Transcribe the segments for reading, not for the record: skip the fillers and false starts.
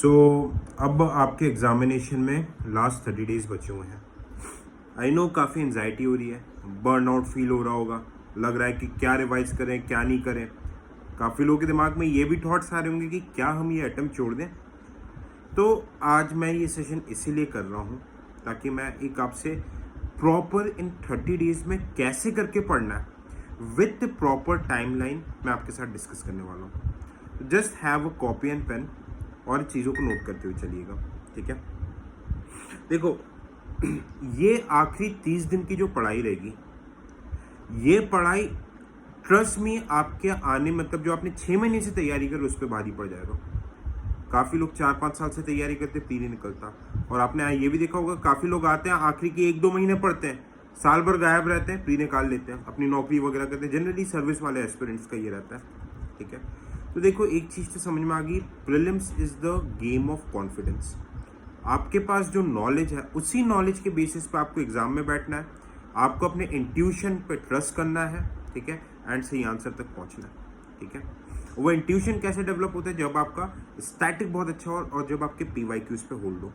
सो अब आपके एग्जामिनेशन में लास्ट 30 डेज बचे हुए हैं। आई नो काफ़ी एंजाइटी हो रही है, बर्नआउट फील हो रहा होगा, लग रहा है कि क्या रिवाइज करें क्या नहीं करें। काफ़ी लोगों के दिमाग में ये भी थॉट्स आ रहे होंगे कि क्या हम ये अटेम्प्ट छोड़ दें। तो आज मैं ये सेशन इसीलिए कर रहा हूँ ताकि मैं एक आपसे प्रॉपर इन 30 डेज में कैसे करके पढ़ना है विथ प्रॉपर टाइमलाइन मैं आपके साथ डिस्कस करने वाला हूँ। Just have a copy and pen और चीज़ों को नोट करते हुए चलिएगा, ठीक है। देखो, ये आखिरी 30 दिन की जो पढ़ाई रहेगी, ये पढ़ाई ट्रस्ट में आपके आने मतलब जो आपने 6 महीने से तैयारी कर उस पर भारी पड़ जाएगा। काफ़ी लोग 4-5 साल से तैयारी करते पी नहीं निकलता। और आपने ये भी देखा होगा, काफ़ी लोग आते हैं आखिरी के 1-2 महीने पढ़ते हैं, साल भर गायब रहते हैं, प्री निकाल लेते हैं, अपनी नौकरी वगैरह करते हैं। जनरली सर्विस वाले एस्पिरेंट्स का ये रहता है, ठीक है। तो देखो, एक चीज़ तो समझ में आ गई, prelims is the game of confidence. आपके पास जो नॉलेज है उसी नॉलेज के बेसिस पे आपको एग्जाम में बैठना है, आपको अपने इंट्यूशन पे ट्रस्ट करना है, ठीक है, एंड सही आंसर तक पहुंचना है, ठीक है। वो इंट्यूशन कैसे डेवलप होता है? जब आपका स्टैटिक बहुत अच्छा हो और जब आपके PYQs पे होल्ड हो।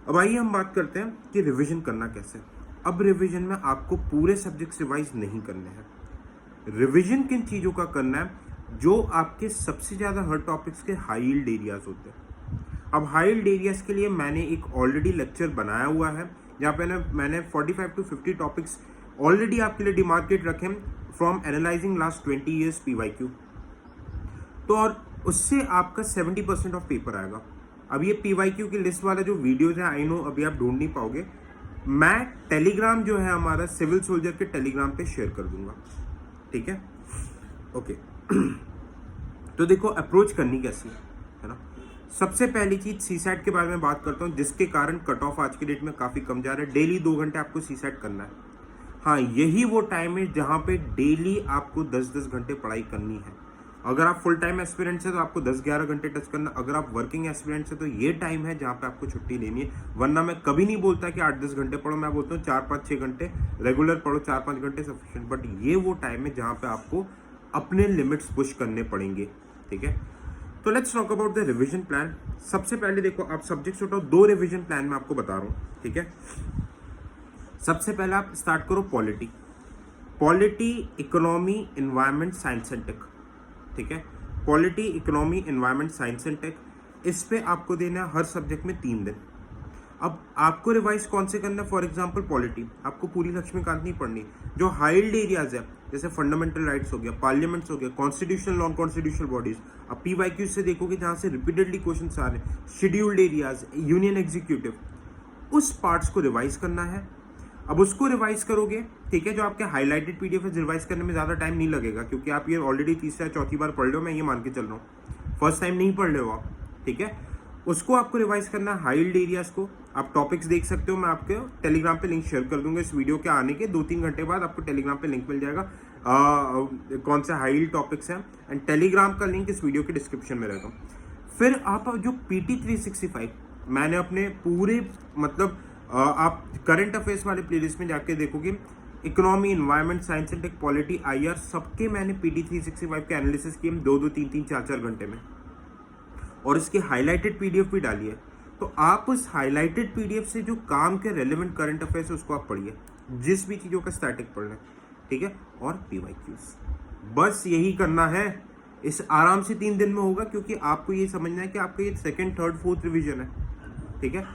अब आइए हम बात करते हैं कि रिवीजन करना कैसे। अब रिवीजन में आपको पूरे सब्जेक्ट्स रिवाइज नहीं करने हैं। रिवीजन किन चीज़ों का करना है? जो आपके सबसे ज़्यादा हर टॉपिक्स के हाई यील्ड एरियाज होते हैं। अब हाई यील्ड एरियाज के लिए मैंने एक ऑलरेडी लेक्चर बनाया हुआ है जहाँ पे मैंने 45 to 50 टॉपिक्स ऑलरेडी आपके लिए डिमार्केट रखे हैं from analysing last 20 years PYQ। तो और उससे आपका 70% ऑफ पेपर आएगा। अब ये PYQ की लिस्ट वाला जो वीडियोज है, आई नो अभी आप ढूंढ नहीं पाओगे, मैं टेलीग्राम जो है हमारा सिविल सोल्जर के टेलीग्राम पे शेयर कर दूंगा, ठीक है, ओके। तो देखो, अप्रोच करनी कैसी है ना। सबसे पहली चीज CSAT के बारे में बात करता हूँ, जिसके कारण कट ऑफ आज के डेट में काफी कम जा रहा है। डेली 2 घंटे आपको CSAT करना है। हाँ, यही वो टाइम है जहाँ पे डेली आपको 10-10 घंटे पढ़ाई करनी है। अगर आप फुल टाइम एस्पिरेंट्स है तो आपको 10-11 घंटे टच करना। अगर आप वर्किंग एस्पिरेंट्स है तो ये टाइम है जहाँ पे आपको छुट्टी लेनी है। वरना मैं कभी नहीं बोलता कि 8-10 घंटे पढ़ो, मैं बोलता हूँ 4-5-6 घंटे रेगुलर पढ़ो, 4-5 घंटे सफिशिएंट। बट ये वो टाइम है जहाँ पे आपको अपने लिमिट्स पुश करने पड़ेंगे, ठीक है। तो let's talk about the revision plan. सबसे पहले देखो, आप सब्जेक्ट्स उठाओ, 2 रिवीजन प्लान मैं आपको बता रहा हूँ, ठीक है। सबसे पहले आप स्टार्ट करो polity, economy, environment, science and tech, ठीक है। Polity, economy, environment, science and tech, इस पे आपको देना है हर सब्जेक्ट में 3 दिन। अब आपको रिवाइज कौन से करना है? फॉर एग्जांपल पॉलिटी आपको पूरी लक्ष्मीकांत नहीं पढ़नी। जो हाइल्ड एरियाज है जैसे फंडामेंटल राइट्स हो गया, पार्लियामेंट्स हो गया, कॉन्स्टिट्यूशनल नॉन कॉन्स्टिट्यूशनल बॉडीज, अब PYQ से देखोगे जहां से रिपीटेडली क्वेश्चन आ रहे हैं, शेड्यूल्ड एरियाज, यूनियन एग्जीक्यूटिव, उस पार्ट्स को रिवाइज करना है। अब उसको रिवाइज करोगे, ठीक है, जो आपके हाईलाइटेड PDF है, रिवाइज करने में ज़्यादा टाइम नहीं लगेगा क्योंकि आप ये ऑलरेडी 3री या 4थी बार पढ़ रहे हो, मैं ये मान के चल रहा हूँ, फर्स्ट टाइम नहीं पढ़ रहे हो आप, ठीक है। उसको आपको रिवाइज करना है, हाइल्ड एरियाज को। आप टॉपिक्स देख सकते हो, मैं आपके टेलीग्राम पे लिंक शेयर कर दूंगा। इस वीडियो के आने के 2-3 घंटे बाद आपको टेलीग्राम पे लिंक मिल जाएगा कौन से हाइल्ड टॉपिक्स हैं, एंड टेलीग्राम का लिंक इस वीडियो के डिस्क्रिप्शन में रहेगा। फिर आप जो PT 365 मैंने अपने पूरे मतलब आप करंट अफेयर्स वाले प्लेलिस्ट में जाके देखोगे, economy, environment, science and tech, polity, IR, सबके मैंने PT 365 के एनालिसिस किए 2-2, 3-3, 4-4 घंटे में, और इसकी हाईलाइटेड PDF भी डाली है। तो आप उस हाईलाइटेड PDF से जो काम के रेलेवेंट करंट अफेयर्स उसको आप पढ़िए, जिस भी चीज़ों का स्टैटिक पढ़ना है, ठीक है, और PYQs, बस यही करना है। इस आराम से 3 दिन में होगा क्योंकि आपको ये समझना है कि आपका ये 2nd, 3rd, 4th रिवीजन है, ठीक है।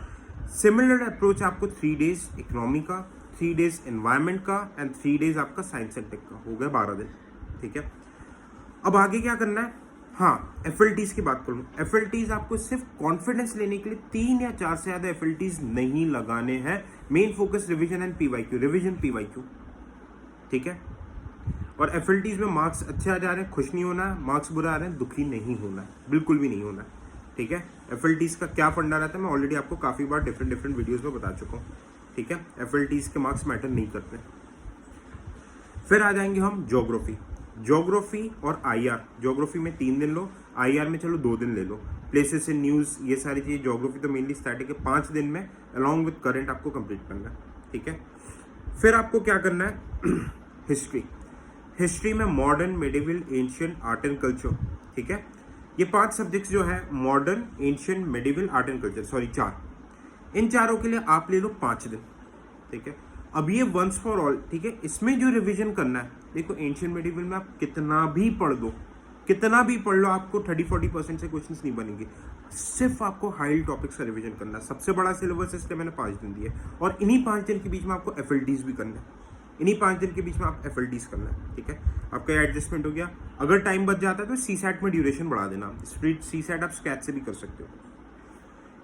सिमिलर अप्रोच आपको 3 डेज इकोनॉमी का, 3 डेज एनवायरमेंट का, एंड 3 डेज आपका साइंस एंड टेक का, हो गया 12 दिन, ठीक है। अब आगे क्या करना है? हाँ, FLTs की बात करूँ, FLTs आपको सिर्फ कॉन्फिडेंस लेने के लिए 3 या 4 से ज़्यादा FLTs नहीं लगाने हैं। Main focus revision and PYQ, revision PYQ, ठीक है। और FLTs में मार्क्स अच्छे आ जा रहे हैं, खुश नहीं होना है, मार्क्स बुरा आ रहे हैं, दुखी नहीं होना है, बिल्कुल भी नहीं होना है, ठीक है। FLTs का क्या फंडा रहता है मैं ऑलरेडी आपको काफ़ी बार डिफरेंट वीडियोस में बता चुका हूँ, ठीक है। FLTs के मार्क्स मैटर नहीं करते। फिर आ जाएंगे हम ज्योग्राफी और IR। ज्योग्राफी में 3 दिन लो, IR में चलो 2 दिन ले लो। प्लेसेस इन न्यूज़, ये सारी चीज़, ज्योग्राफी तो मेनली स्टैटिक है, 5 दिन में अलॉन्ग विद करंट आपको कंप्लीट करना है, ठीक है। फिर आपको क्या करना है? हिस्ट्री में modern, medieval, ancient, art and culture, ठीक है। ये 5 सब्जेक्ट्स जो है modern, ancient, medieval, art and culture, sorry 4, इन चारों के लिए आप ले लो 5 दिन, ठीक है। अब ये वंस फॉर ऑल, ठीक है, इसमें जो रिवीजन करना है, देखो एंशियंट मेडिवल में आप कितना भी पढ़ दो, कितना भी पढ़ लो, आपको 30-40% से क्वेश्चंस नहीं बनेंगे। सिर्फ आपको हाई टॉपिक्स का रिवीजन करना है। सबसे बड़ा सिलेबस इसलिए मैंने 5 दिन दिए, और इन्हीं 5 दिन के बीच में आपको एफएलडीज भी करना है। इन्हीं 5 दिन के बीच में आप एफएलडीज करना है, ठीक है। आपका एडजस्टमेंट हो गया। अगर टाइम बच जाता है तो सी सैट में ड्यूरेशन बढ़ा देना। स्प्लिट सी सैट आप स्कैट से भी कर सकते हो।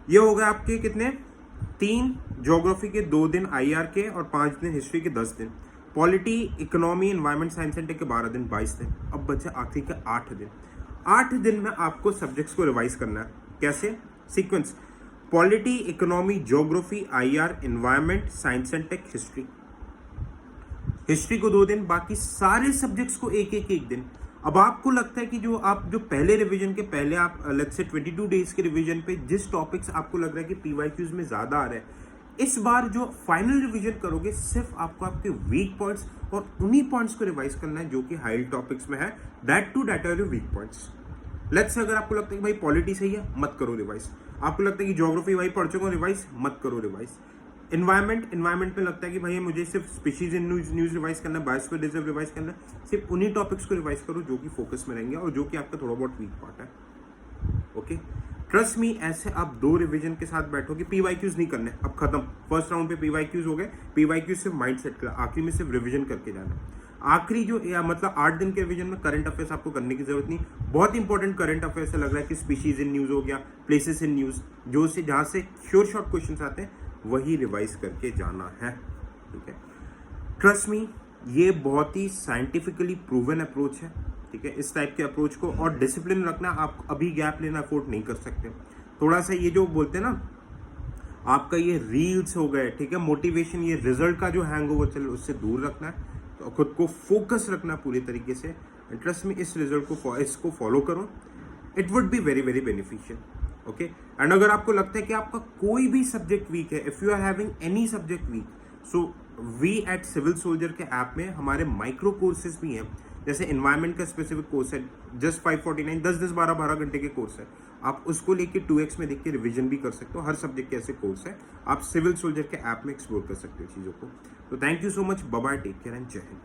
ये हो गया आपके कितने, 3 ज्योग्राफी के 2 दिन आईआर के, और 5 दिन हिस्ट्री के 10 दिन, polity, economy, environment, science and tech के 12 दिन, 22 दिन। अब बचे आखिरी के 8 दिन। 8 दिन में आपको सब्जेक्ट्स को रिवाइज करना है। कैसे? Sequence, polity, economy, geography, IR, environment, science and tech, history. History को 2 दिन, बाकी सारे सब्जेक्ट्स को एक दिन। अब आपको लगता है कि जो पहले रिवीजन के पहले आप लेट्स से 22 डेज के रिवीजन पे जिस टॉपिक्स आपको लग रहा है कि पीवाईक्यूज में ज्यादा आ रहे हैं, इस बार जो फाइनल रिवीजन करोगे सिर्फ आपको आपके वीक पॉइंट्स और उन्हीं पॉइंट्स को रिवाइज करना है जो कि हाई टॉपिक्स में है, that are your weak points. Let's say अगर आपको लगता है कि भाई पॉलिटी सही है, मत करो रिवाइज। आपको लगता है कि ज्योग्राफी भाई पढ़ चुका हूं, रिवाइज मत करो रिवाइज। एनवायरमेंट में लगता है कि भाई मुझे सिर्फ स्पीशीज इन न्यूज रिवाइज करना है, बायोस्फीयर रिजर्व रिवाइज करना है, सिर्फ उन्हीं टॉपिक्स को रिवाइज करो जो कि फोकस में रहेंगे और जो कि आपका थोड़ा बहुत वीक पार्ट है। ओके, ट्रस्ट मी, ऐसे आप 2 रिवीजन के साथ बैठोगे, पीवाईक्यूज नहीं करने, अब खत्म। फर्स्ट राउंड पे पीवाईक्यूज हो गए, पीवाईक्यूज सिर्फ माइंड सेट का, आखिरी में सिर्फ रिवीजन करके जाना। आखिरी जो मतलब 8 दिन के रिवीजन में करंट अफेयर्स आपको करने की जरूरत नहीं। बहुत इंपॉर्टेंट करंट अफेयर्स से लग रहा है कि स्पीशीज इन न्यूज हो गया, प्लेसेस इन न्यूज, जहां से श्योर शॉर्ट क्वेश्चन आते हैं वही रिवाइज करके जाना है, ठीक है। ट्रस्ट मी, ये बहुत ही साइंटिफिकली प्रूवन अप्रोच है, ठीक है। इस टाइप के अप्रोच को और डिसिप्लिन रखना, आप अभी गैप लेना अफोर्ड नहीं कर सकते। थोड़ा सा ये जो बोलते हैं ना, आपका ये रील्स हो गए, ठीक है, मोटिवेशन, ये रिजल्ट का जो हैंगओवर चले उससे दूर रखना है, तो खुद को फोकस रखना पूरी तरीके से। ट्रस्ट मी, इस रिजल्ट को इसको फॉलो करो, it would be very very beneficial. Okay, and अगर आपको लगता है कि आपका कोई भी सब्जेक्ट वीक है, if you are having any subject weak, so we at civil soldier के ऐप में हमारे माइक्रो कोर्सेज भी हैं। जैसे एनवायरमेंट का स्पेसिफिक कोर्स है, जस्ट 549, 10-10, 12-12 घंटे के कोर्स है। आप उसको लेके 2x में देख के रिविजन भी कर सकते हो। हर सब्जेक्ट के ऐसे कोर्स है, आप सिविल सोल्जर के ऐप में एक्सप्लोर कर सकते हो चीज़ों को। तो thank you so much, bye bye, take care and जय हिंद।